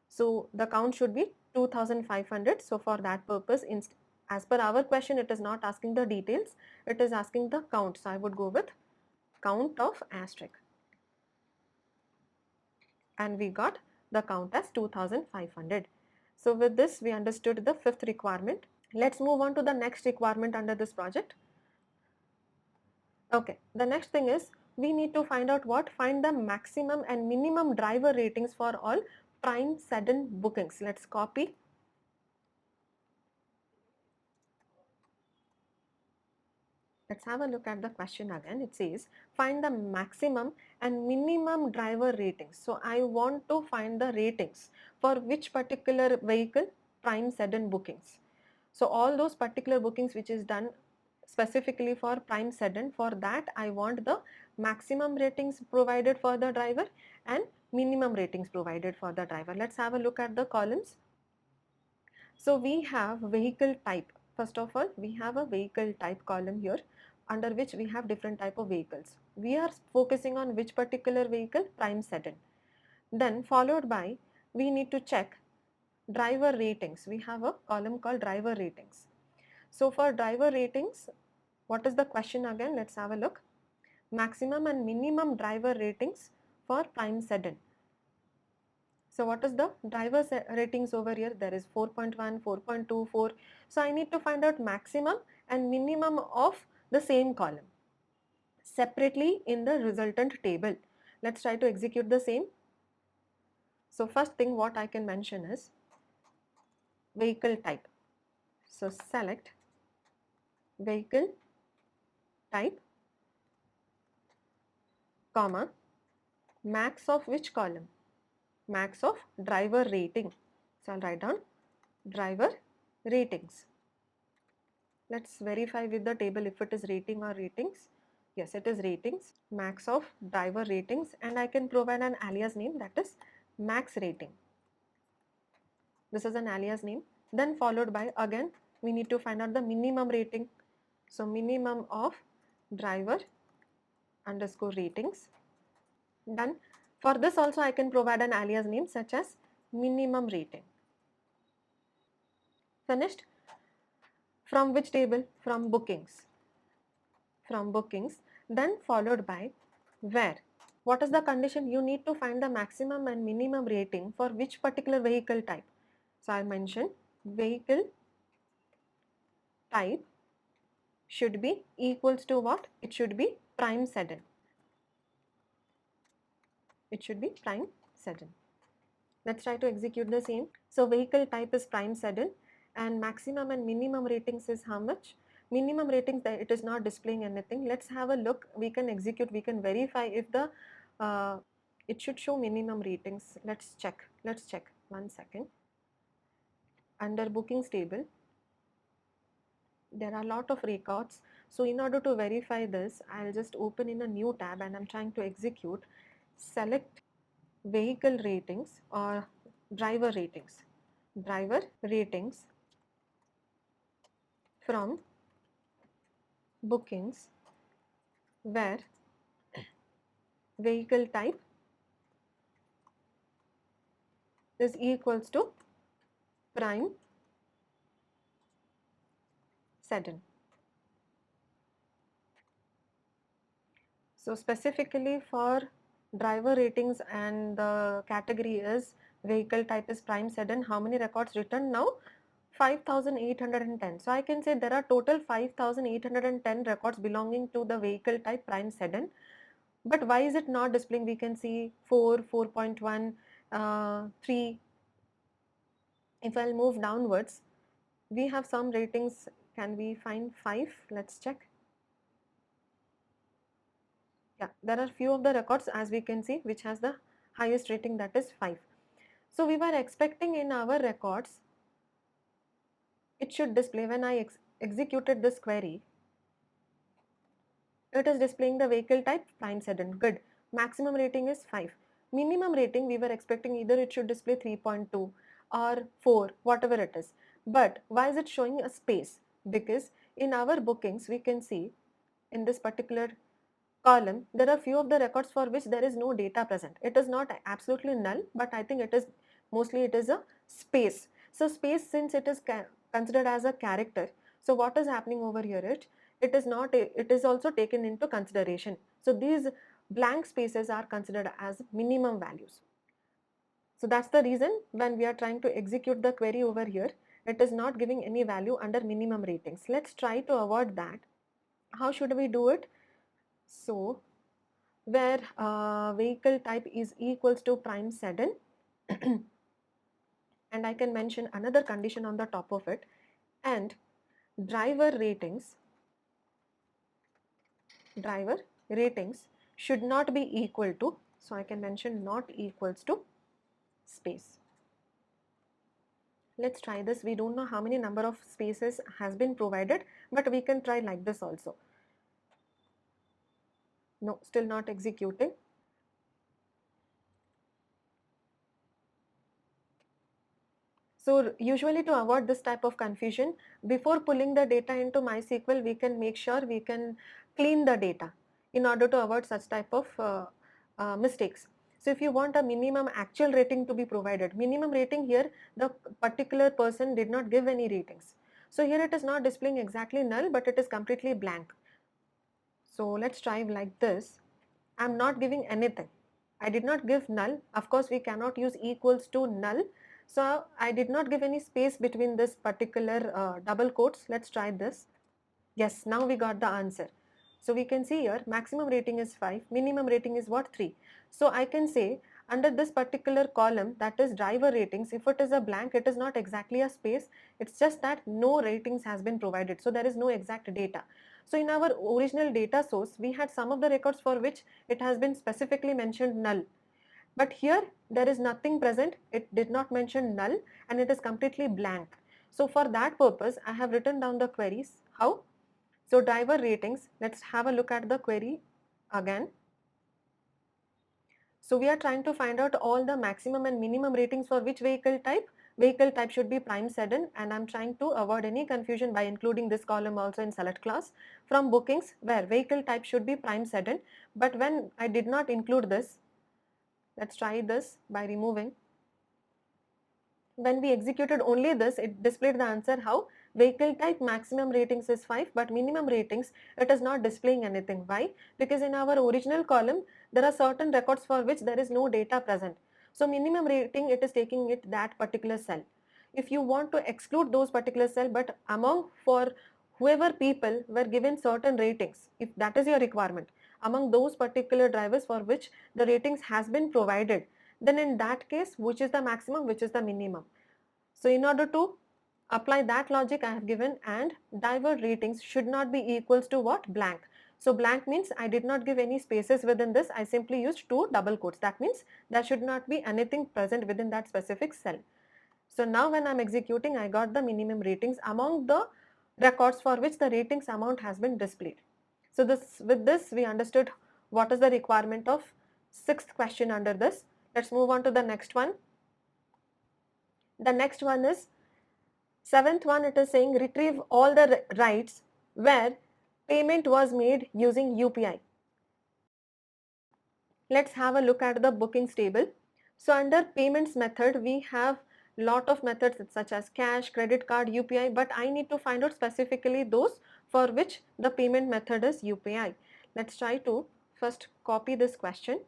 So the count should be 2,500. So for that purpose, as per our question, it is not asking the details, it is asking the count. So I would go with count of asterisk. And we got the count as 2,500. So with this, we understood the fifth requirement. Let's move on to the next requirement under this project. Okay, the next thing is we need to find out what? Find the maximum and minimum driver ratings for all prime sudden bookings. Let's copy. Let's have a look at the question again. It says find the maximum and minimum driver ratings. So I want to find the ratings for which particular vehicle? Prime sudden bookings. So all those particular bookings which is done specifically for prime sudden, for that I want the maximum ratings provided for the driver and minimum ratings provided for the driver. Let's have a look at the columns. So we have vehicle type. First of all, we have a vehicle type column here, under which we have different type of vehicles. We are focusing on which particular vehicle? Prime sudden. Then followed by, we need to check driver ratings. We have a column called driver ratings. So for driver ratings, what is the question again? Let's have a look. Maximum and minimum driver ratings for prime sedden. So what is the driver ratings over here? There is 4.1, 4.24. So I need to find out maximum and minimum of the same column separately in the resultant table. Let's try to execute the same. So first thing what I can mention is vehicle type. So select vehicle type, comma, max of which column? Max of driver rating. So I'll write down driver ratings. Let's verify with the table if it is rating or ratings. Yes, it is ratings, max of driver ratings, and I can provide an alias name, that is max rating. This is an alias name. Then followed by, again we need to find out the minimum rating. So minimum of driver underscore ratings. Done. For this also I can provide an alias name such as minimum rating. Finished. From which table? From bookings. From bookings. Then followed by where. What is the condition? You need to find the maximum and minimum rating for which particular vehicle type. So I mentioned vehicle type should be equals to what? It should be prime sedden. It should be prime sedden. Let's try to execute the same. So vehicle type is prime sedden and maximum and minimum ratings is how much? Minimum rating, it is not displaying anything. Let's have a look. We can execute, we can verify if the it should show minimum ratings. Let's check. Let's check. 1 second. Under bookings table, there are a lot of records. So in order to verify this, I'll just open in a new tab and I'm trying to execute. Select vehicle ratings or driver ratings. Driver ratings from bookings where vehicle type is equals to prime sedden. So specifically for driver ratings and the category is vehicle type is prime sedden. How many records written now? 5810. So I can say there are total 5810 records belonging to the vehicle type prime sedden. But why is it not displaying? We can see 4, 4.1, 3. If I'll move downwards, we have some ratings. Can we find 5? Let's check. Yeah, there are few of the records as we can see which has the highest rating, that is 5. So we were expecting in our records it should display when I executed this query. It is displaying the vehicle type prime sedden. Good. Maximum rating is 5. Minimum rating we were expecting either it should display 3.2 or 4, whatever it is. But why is it showing a space? Because in our bookings we can see in this particular column there are few of the records for which there is no data present. It is not absolutely null, but I think it is mostly it is a space. So space, since it is considered as a character, so what is happening over here, it is not, it is also taken into consideration. So these blank spaces are considered as minimum values. So that's the reason when we are trying to execute the query over here, it is not giving any value under minimum ratings. Let's try to avoid that. How should we do it? So where vehicle type is equals to prime sedden and I can mention another condition on the top of it, and driver ratings should not be equal to, so I can mention not equals to space. Let's try this. We don't know how many number of spaces has been provided, but we can try like this also. No, still not executing. So usually to avoid this type of confusion, before pulling the data into MySQL, we can make sure we can clean the data in order to avoid such type of mistakes. So if you want a minimum actual rating to be provided, minimum rating here, the particular person did not give any ratings. So here it is not displaying exactly null, but it is completely blank. So let's try like this. I'm not giving anything. I did not give null. Of course, we cannot use equals to null. So I did not give any space between this particular double quotes. Let's try this. Yes, now we got the answer. So we can see here maximum rating is 5, minimum rating is what, 3. So I can say under this particular column, that is driver ratings, if it is a blank, it is not exactly a space, it's just that no ratings has been provided. So there is no exact data. So in our original data source, we had some of the records for which it has been specifically mentioned null. But here there is nothing present, it did not mention null and it is completely blank. So for that purpose, I have written down the queries. How? So driver ratings, let's have a look at the query again. So we are trying to find out all the maximum and minimum ratings for which vehicle type. Vehicle type should be prime sedan, and I'm trying to avoid any confusion by including this column also in select class. From bookings, where vehicle type should be prime sedan, but when I did not include this, let's try this by removing. When we executed only this, it displayed the answer how vehicle type maximum ratings is 5, but minimum ratings it is not displaying anything. Why? Because in our original column there are certain records for which there is no data present. So minimum rating it is taking it that particular cell. If you want to exclude those particular cell, but among for whoever people were given certain ratings, if that is your requirement, among those particular drivers for which the ratings has been provided, then in that case which is the maximum, which is the minimum. So in order to apply that logic I have given, and driver ratings should not be equals to what? Blank. So blank means I did not give any spaces within this, I simply used two double quotes. That means there should not be anything present within that specific cell. So now when I am executing, I got the minimum ratings among the records for which the ratings amount has been displayed. So with this we understood what is the requirement of sixth question under this. Let's move on to the next one. The next one is seventh one. It is saying retrieve all the rights where payment was made using UPI. Let's have a look at the bookings table. So under payments method, we have lot of methods such as cash, credit card, UPI, but I need to find out specifically those for which the payment method is UPI. Let's try to first copy this question.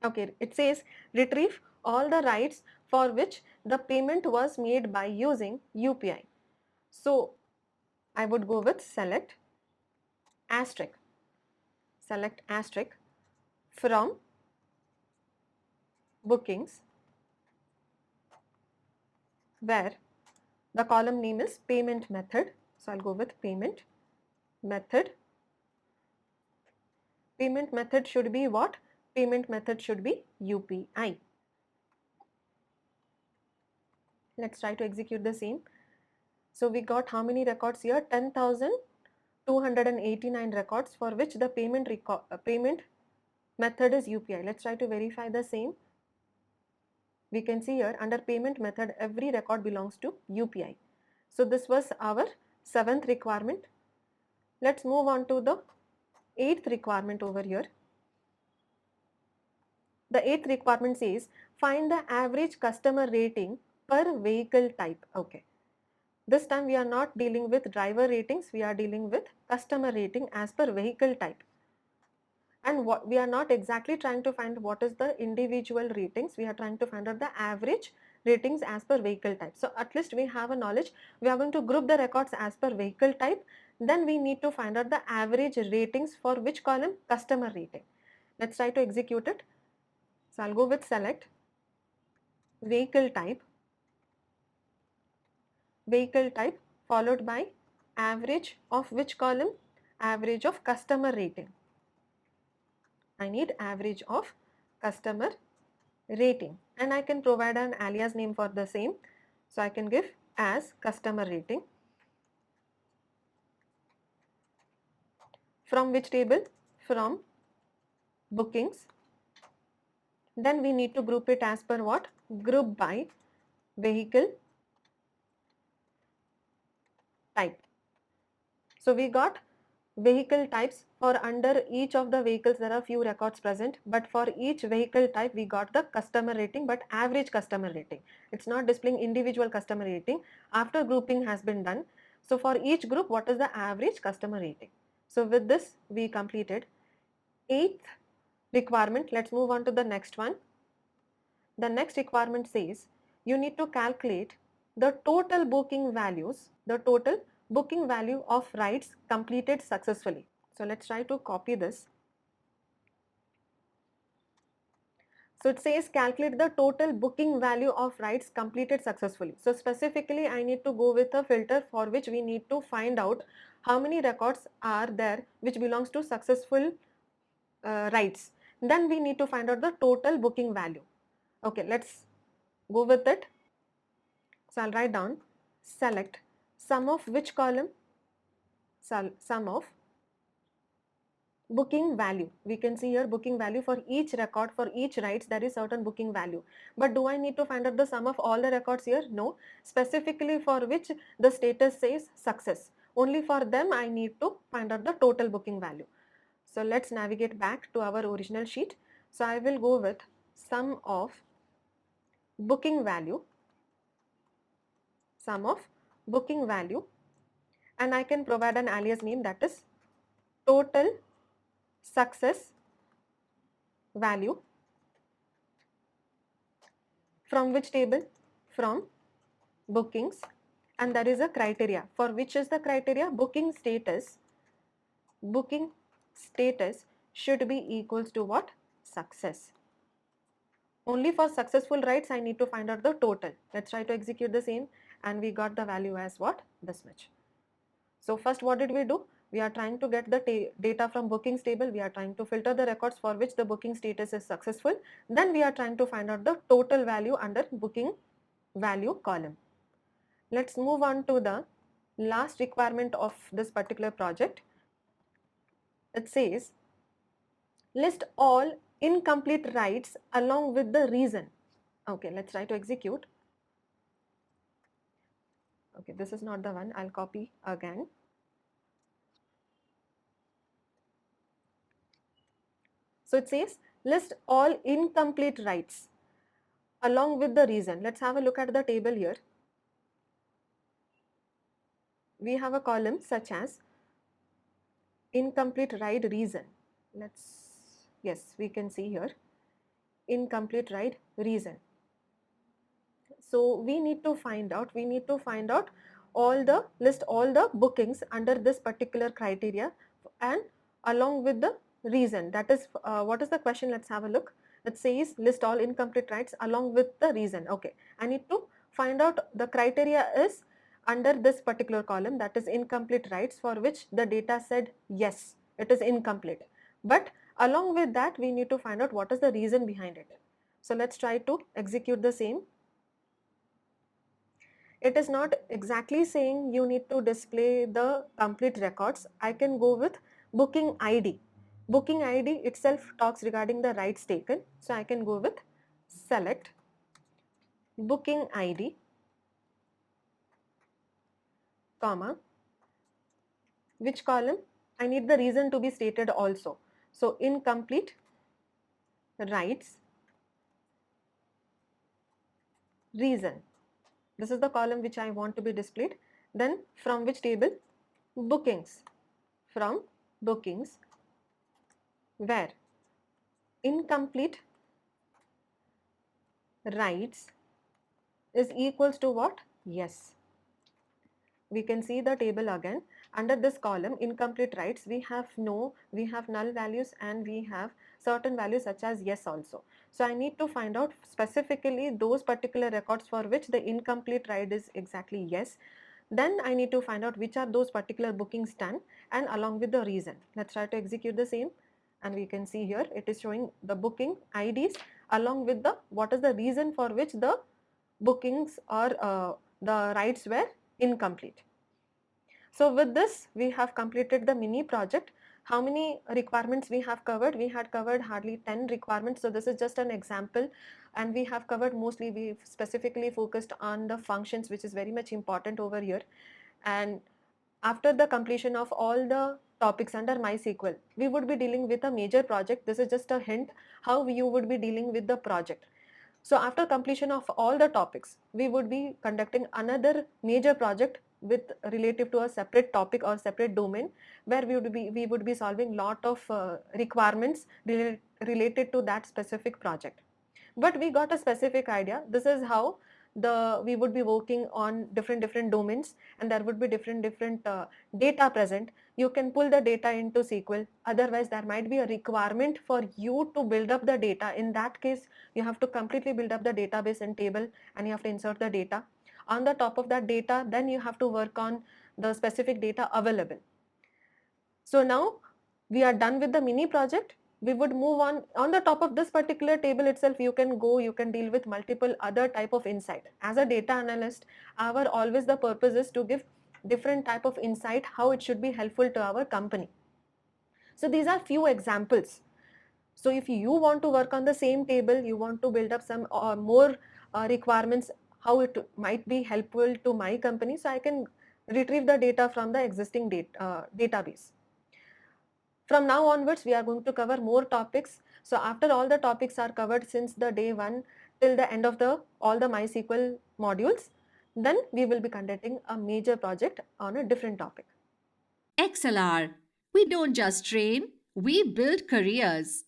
Okay, it says retrieve all the rights for which the payment was made by using UPI. So I would go with select asterisk from bookings where the column name is payment method. So I'll go with payment method. Payment method should be what? Payment method should be UPI. Let's try to execute the same. So we got how many records here? 10,289 records for which the payment method is UPI. Let's try to verify the same. We can see here under payment method every record belongs to UPI. So this was our seventh requirement. Let's move on to the eighth requirement over here. The eighth requirement says find the average customer rating per vehicle type. Okay. This time we are not dealing with driver ratings, we are dealing with customer rating as per vehicle type. And what we are not exactly trying to find what is the individual ratings, we are trying to find out the average ratings as per vehicle type. So at least we have a knowledge, we are going to group the records as per vehicle type, then we need to find out the average ratings for which column? Customer rating. Let's try to execute it. So I'll go with select vehicle type followed by average of which column? Average of customer rating. I need average of customer rating, and I can provide an alias name for the same. So I can give as customer rating. From which table? From bookings. Then we need to group it as per what? Group by vehicle type. So we got vehicle types. For under each of the vehicles there are few records present, but for each vehicle type we got the customer rating, but average customer rating. It's not displaying individual customer rating after grouping has been done. So for each group, what is the average customer rating? So with this we completed 8th requirement. Let's move on to the next one. The next requirement says you need to calculate the total booking values, the total booking value of rides completed successfully. So let's try to copy this. So it says calculate the total booking value of rides completed successfully. So specifically I need to go with a filter for which we need to find out how many records are there which belongs to successful rides. Then we need to find out the total booking value. Okay, let's go with it. So I'll write down select sum of which column? Sum of booking value. We can see here booking value for each record, for each rights there is certain booking value. But do I need to find out the sum of all the records here? No. Specifically for which the status says success. Only for them I need to find out the total booking value. So let's navigate back to our original sheet. So I will go with sum of booking value, sum of booking value, and I can provide an alias name, that is total success value. From which table? From bookings, and there is a criteria. For which is the criteria? Booking status. Booking status should be equals to what? Success. Only for successful rights I need to find out the total. Let's try to execute the same, and we got the value as what? This much. So first what did we do? We are trying to get the data from bookings table. We are trying to filter the records for which the booking status is successful. Then we are trying to find out the total value under booking value column. Let's move on to the last requirement of this particular project. It says list all incomplete rights along with the reason. Okay, let's try to execute. Okay, this is not the one. I'll copy again. So it says list all incomplete rights along with the reason. Let's have a look at the table here. We have a column such as incomplete ride reason. Yes, we can see here incomplete ride reason. So we need to find out list all the bookings under this particular criteria and along with the reason. That is what is the question? Let's have a look. It says list all incomplete rights along with the reason. Okay, I need to find out the criteria is under this particular column, that is incomplete rights, for which the data said yes, it is incomplete. But along with that we need to find out what is the reason behind it. So let's try to execute the same. It is not exactly saying you need to display the complete records. I can go with booking ID. Booking ID itself talks regarding the rights taken. So I can go with select booking ID, comma, which column? I need the reason to be stated also. So incomplete rights reason. This is the column which I want to be displayed. Then from which table? Bookings. From bookings, where incomplete rights is equals to what? Yes. We can see the table again. Under this column incomplete rights, we have null values and we have certain values such as yes also. So I need to find out specifically those particular records for which the incomplete right is exactly yes. Then I need to find out which are those particular bookings done and along with the reason. Let's try to execute the same, and we can see here it is showing the booking IDs along with the what is the reason for which the bookings or the rights were incomplete. So with this we have completed the mini project. How many requirements we have covered? We had covered hardly 10 requirements. So this is just an example, and we have covered mostly, we specifically focused on the functions, which is very much important over here. And after the completion of all the topics under MySQL. We would be dealing with a major project. This is just a hint how you would be dealing with the project. So after completion of all the topics, we would be conducting another major project with relative to a separate topic or separate domain, where we would be solving lot of requirements related to that specific project. But we got a specific idea. This is how the we would be working on different domains, and there would be different data present. You can pull the data into SQL. Otherwise, there might be a requirement for you to build up the data. In that case, you have to completely build up the database and table, and you have to insert the data. On the top of that data, then you have to work on the specific data available. So now we are done with the mini project. We would move on the top of this particular table itself. You can deal with multiple other type of insight. As a data analyst, our always the purpose is to give different type of insight, how it should be helpful to our company. So these are few examples. So if you want to work on the same table, you want to build up some more requirements, how it might be helpful to my company, so I can retrieve the data from the existing database. From now onwards, we are going to cover more topics. So after all the topics are covered since the day one till the end of the all the MySQL modules, then we will be conducting a major project on a different topic. ExcelR. We don't just train, we build careers.